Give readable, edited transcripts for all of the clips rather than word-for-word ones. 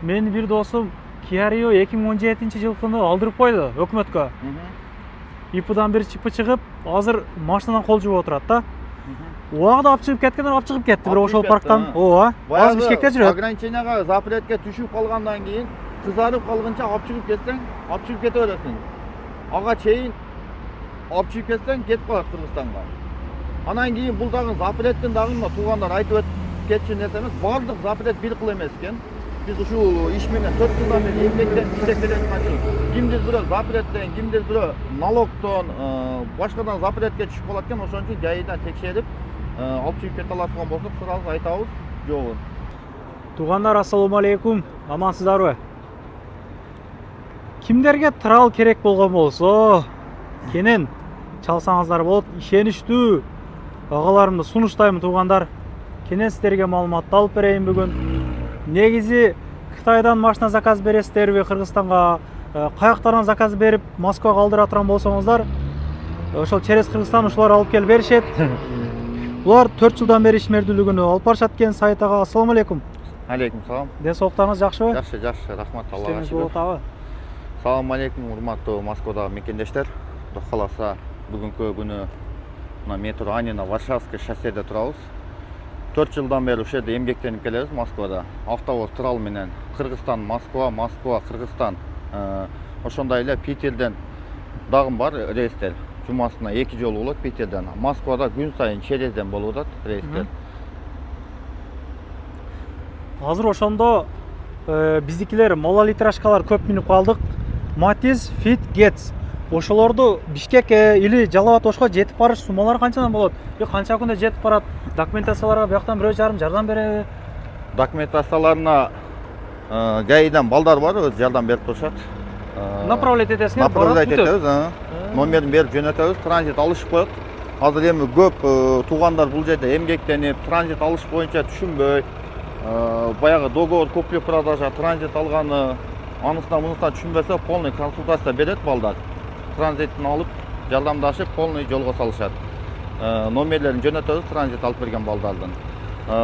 Менин бир досум Kia Rio 2017-жылкыны алдырып койду өкмөткө. ИПдан бир чипи чыгып, азыр машинадан кол жууп отурат да. Убагында алып чыгып кеткендер, алып чыгып кетти бир ошол парктан. Ооба. Азыр Бишкекте жүрөт. Ограниченияга запретке түшүп калгандан кийин кызарып калгынча алып чыгып кетсең, алып чыгып кете бересиң. Ага чейин алып чыгып кетсең, кетип калат Кыргызстанга. Анан кийин бул дагы запреттин дагы туугандар айтып кетчү нерсе эмес, бардык запрет бир кыл эмес экен. Biz ушул иш менен 4 жылдан бери эмгектенип иштеп келаткан үчүн кимдир бирөө запреттен, кимдир бирөө налогтон, башкадан запретке түшүп калат экен, ошон үчүн жайыдан текшерип, алып чыгып кете алаткан болсок, сразу айтабыз, жок. Туугандар, ассаламу алейкум. Амансыздарбы? Кимдерге трал керек болгон болсо, кенен чалсаңыздар болот. Ишеничтүү агаларымды сунуштайм туугандар. Кенен сиздерге маалыматты алып берейин бүгүн. Негизи Кытайдан машина заказ бересиздерби, Кыргызстанга каяктардан заказ берип Москвага алдыра турган болсоңуздар, ошол через Кыргызстан ушулар алып келип беришет. Булар 4 жылдан бери ишмердүүлүгүн алып барышат экен сайтага. Ассаламу алейкум. Алейкум салам. Ден соолуктарыңыз жакшыбы? Жакшы, рахмат, Аллага шүгүр. Салам алейкум, урматтуу Москвадагы мекендештер. Кудай кааласа, бүгүнкү күнү мына метро Анина Варшавский шосседе турабыз. 4 жылдан бери ушул жерде эмгектенип келебиз Москвада. Автовоз трал менен Кыргызстан, Москва, Москва, Кыргызстан. Ошондой эле Питерден дагы бар рейстер. Жумасына 2 жолу болот Питерден. Москвада күн сайын черезден болуп атат рейстер. Азыр ошондо биздикилер малолитражкалар көп минип калдык. Matiz, Fit, Getz. Ошолорду Бишкекке или Жалал Ошко жетип барыш суммалары канчадан болот? Канча күндө жетип барат? Документацияларга буяктан бирөө жарым жардам береби? Документацияларына ГАИдан балдар бар, өз жардам берип турушат. Направлять этесиң, направлять этебиз, номерин берип жөнөтөбүз, транзит алышып коет. Азыр эми көп туугандар бул жерде эмгектенип, транзит алыш боюнча түшүнбөй, баягы договор купли-продажа, транзит алганы, анысынан түшүнбөсө полный консультация берет балдар. Транзитин алып, жардамдашып, полный жолго салышат. Номерлерин жөнөтөбүз, транзит алып берген балдардын.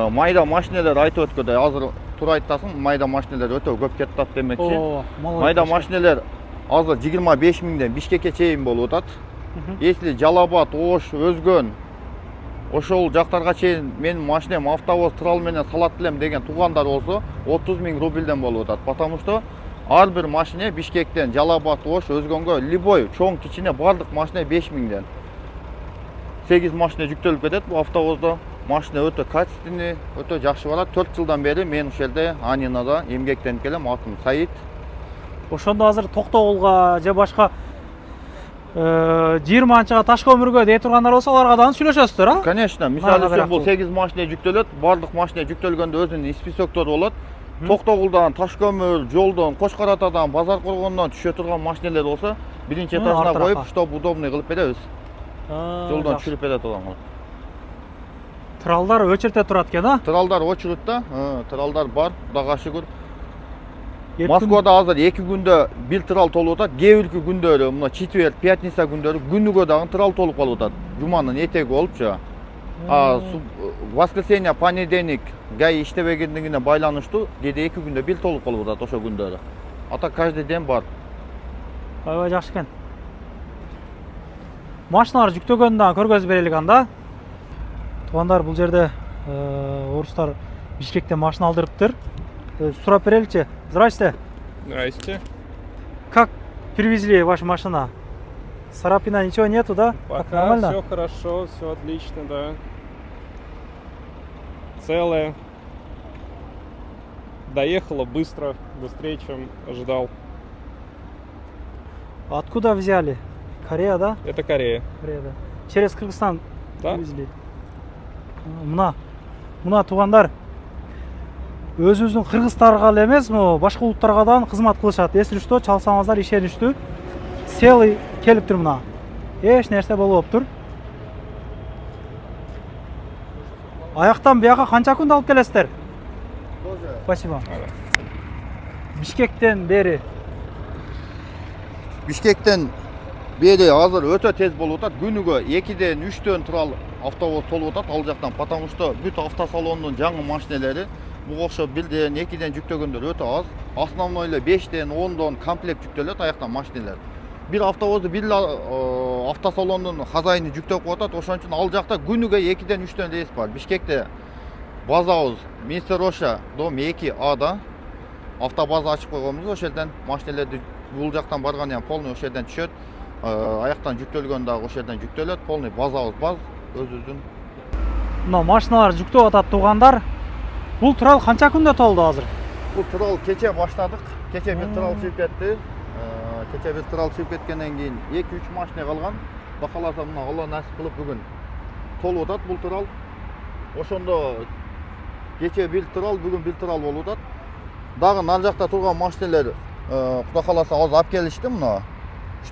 Майда машинелер айтып өткөндөй, азыр туура айтасың, майда машинелер өтө көп кетип атат демекчи. Майда машинелер азыр 25 миңден Бишкекке чейин болуп атат. Если Жалабат, Ош, Өзгөн, ошол жактарга чейин менин машинем автовоз трал менен салат элем деген туугандар болсо 30 миң рубльден болуп атат. Потому что ар бир машине Бишкектен, Жалабат, Ош, Өзгөнгө любой чоң кичине бардык машине 5 миңден. 8 машине жүктөлүп кетет бул автовоздо. Машина өтө качественный, өтө жакшы барат. 4 жылдан бери мен ушул жерде Анинада эмгектенип келем. Атым Саид. Ошондо азыр Токтогулга же башка 20-анчага таш көмүргө дей тургандар болсо, аларга дагы сүйлөшөсүздөр, а? Конечно, мисалы үчүн бул 8 машине жүктөлөт. Бардык машине жүктөлгөндө өзүнүн списоктору болот. Токтогулдан, таш көмүр, жолдон, Кошкар Атадан, Базар Коргондон түшө турган машинелер болсо, биринчи этажына коюп, чтоб удобный кылып беребиз. Жолдон түшүрүп бере турган. Тралдар өчөртө турат экен, а? Тралдар очурутта, тралдар бар, Кудайга шүгүр. Москвада азыр 2 күндө бир трал толуп атат. Кээ күндөрү, мына четверг, пятница күндөрү күнүгө дагы трал толуп калып атат. Жуманын этеги болупчу. Воскресенье, понедельник ГАИ иштебегендигине байланыштуу, кээде 2 күндө бир толуп калып атат ошо күндөрү. Ата каждый день бар. Аябай жакшы экен. Машиналар жүктөгөндөн дагы көргөзүп берелик анда. Туугандар, бул жерде орустар Бишкектен машина алдырыптыр. Сурап береличи. Здрасте. Здрасте. Как привезли вашу машину? Царапина ничего нету, да? Пока все хорошо, все отлично, да. Целая. Доехала быстро, быстрее, чем ожидал. Откуда взяли? Корея, да? Это Корея. Корея, да. Через Кыргызстан привезли. Мына туугандар, өзүбүздүн кыргыздарга эле эмес, башка улуттарга да кызмат кылышат. Если что, чалсаңыздар ишеничтүү. Целый келиптир мына. Эч нерсе болуптур. Аяктан бияка канча күндө алып келесиздер? Спасибо. Бишкектен бери. Бишкектен бери азыр өтө тез болуп атат. Күнүгө 2ден 3төн турал автовоз толуп атат ал жактан, потому что бүт автосалондун жаңы машинелери Буга окшоп 1ден, 2ден жүктөгөндөр өтө аз. Основной эле 5ден, 10дон комплект жүктөлөт аяктан машиналар. Bir avtovozdu bir avtosalonun hazayını жүктөп коюп, ошон үчүн ал жакта күнүгө 2ден 3ден рейс бар. Бишкекте базабыз Мистер Роша дом 2А автобаза ачып койгонбуз. Ошол жерден машиналерди бул жактан барган эми полный ошол жерден түшөт. Аяктан жүктөлгөн дагы ошол жерден жүктөлөт. Полный базабыз бар өзүбүздүн. Мына машиналар жүктөп атат туугандар. Бул турал канча күндө толду азыр? Бул турал кече баштадык. Кече бир турал чыгып кетти. Кече бир турал чыгып кеткенден кийин 2-3 машина калган. Бакаласа мына Алла насип кылып бүгүн толуп атат бул турал. Ошондо кече бир турал, бүгүн бир турал болуп атат. Дагы нар жакта турган машиналар Кудай кааласа азыр алып келишти мына.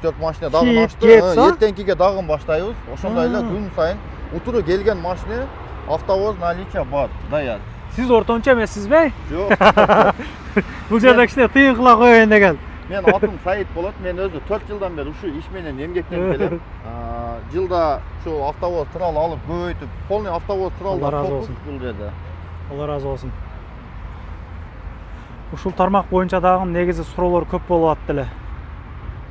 3-4 машина дагы ашты. Эртеңкиге дагы баштайбыз. Ошондой эле күн сайын утуру келген машина автовоз наличие бар, даяр. Siz ortoncha emassizmi? Жок. Бул жерде кичине тыйын кыла коеюн деген. Мен атым Саид болот. Мен өзү 4 жылдан бери ушу иш менен эмгектенип келем. Жылда ушу автовоз турал алып көбөйтүп, полный автовоз туралдар топуп бул жерде. Алла разы болсун. Ушул тармак боюнча дагы негизи суроолор көп болуп атты эле.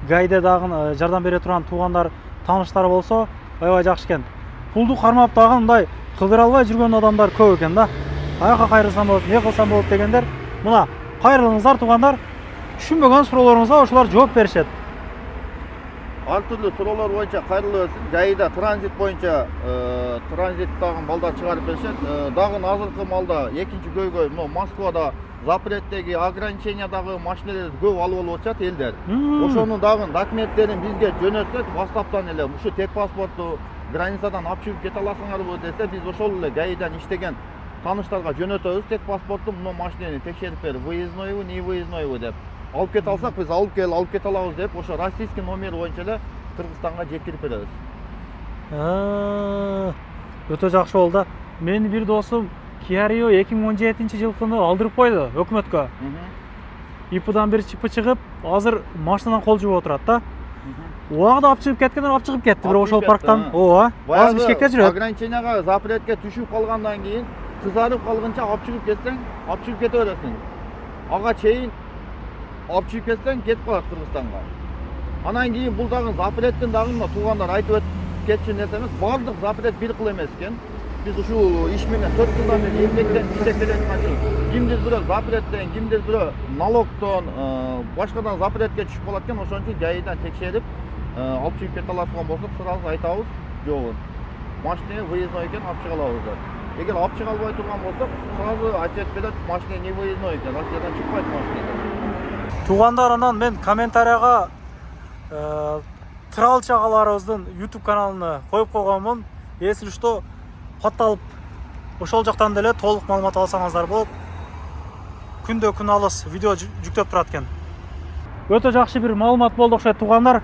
Гайда дагы жардам бере турган туугандар, тааныштар болсо, аябай жакшы экен. Пулду кармап дагы мындай кылдыра албай жүргөн адамдар көп экен да. Аяка кайрылсам болот, эмне кылсам болот дегендер. Мына кайрылыңыздар туугандар. Түшүнбөгөн суроолоруңузга ошолор жооп беришет. Ар түрлүү суроолор боюнча кайрылып өтсүн. Жайда транзит боюнча транзит дагы балдар чыгарып беришет. Дагы азыркы малда экинчи көйгөй мына Москвада запреттеги ограничениядагы машиналерди көп алып алып атышат элдер. Ошонун дагы документтерин бизге жөнөтсөк, баштаптан эле ушу тек паспортту границадан алып чыгып кете аласыңарбы десе, биз ошол эле гайдан иштеген тааныштарга жөнөтөбүз. Тек паспортту мына машинени текшерип бер, выезднойбу, не выезднойбу деп. Алып кете алсак, биз алып кете алабыз деп, ошо российский номер боюнча эле Кыргызстанга жеткирип беребиз. Өтө жакшы болду. Менин бир досум Kia Rio 2017-жылкыны алдырып койду өкмөткө. ИПдан бир чипи чыгып, азыр машинадан кол жууп отурат да. Убагында алып чыгып кеткендер алып чыгып кетти бир ошол парктан. Ооба. Азыр бишкекте жүрөт. Ограниченияга, запретке түшүп калгандан кийин кызарып калгынча алып чыгып кетсең, алып чыгып кете бересиң. Ага чейин алып чыгып кетсең, кетип калат Кыргызстанга. Анан кийин бул дагы запреттин дагы мына туугандар айтып кетчү нерсе эмес, бардык запрет бир кыл эмес экен. Biz uşul iş менен 4 жылдан бери эмгектен иштеп келаткан үчүн кимдир бирөө запреттен, кимдир бирөө налогтон, башкадан запретке түшүп калат экен, ошон үчүн жайынан текшерип, алып чыгып кете алатган болсок, сразу айтабыз, жок. Машина выездной экен, алып чыга алабыз деп. Эгер алып чыга албай турган болсок, сразу ответ берет, машина не выездной экен, Россиядан чыкпайт машина. Туугандар, анан мен комментарияга трал чагаларыбыздын YouTube каналына коюп койгонмун. Если что, катталып ошол жактан деле толук маалымат алсаңыздар болот. Күндө күн алыс видео жүктөп турат экен. Өтө жакшы бир маалымат болду окшойт туугандар.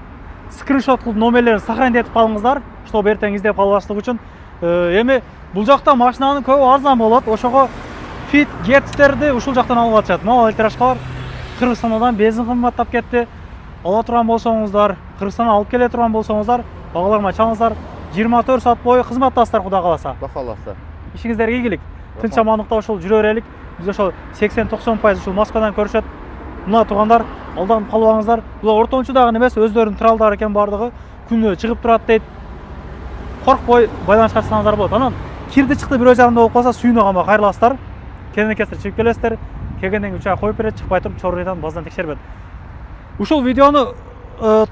Скриншот кылып номерлерин сохранить этип калыңыздар, чтобы эртең издеп калбаслык үчүн. Эми бул жакта машинанын көбү арзан болот. Ошого Fit Getsтерди ушул жактан алып атышат. Мал электрошкалар Кыргызстандан бензин кымбаттап кетти. Ала турган болсоңуздар, Кыргызстандан алып келе турган болсоңуздар, багаларыма чаңыңыздар. 24 саат бою кызматтасыздар, Кудай кааласа. Кудай кааласа. Ишиңиздерге ийгилик. Тынч амандыкта ошол жүрө берелик. Биз ошол 80-90% ушул Москвадан көрүшөт. Мына туугандар, алданып калбаңыздар. Булар ортончу дагы эмес, өздөрүнүн тралдары экен бардыгы. Күнү чыгып турат дейт. Коркпой байланышка чыксаңыздар болот. Анан кирди чыкты бирөө жарымда болуп калса, сүйүнөгөнбө кайрыласыздар. Кененекестер чыгып келесиздер. Келгенден үчөө коюп берет, чыкпай туруп чоррыйдан баздан текшербет. Ушул видеону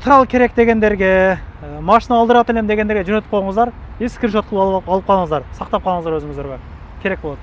трал керек дегендерге, машина алдырат элем дегендерге жөнөтүп коюңуздар. Скриншот кылып алып калыңыздар, сактап калыңыздар өзүңүздөргө. Керек болот.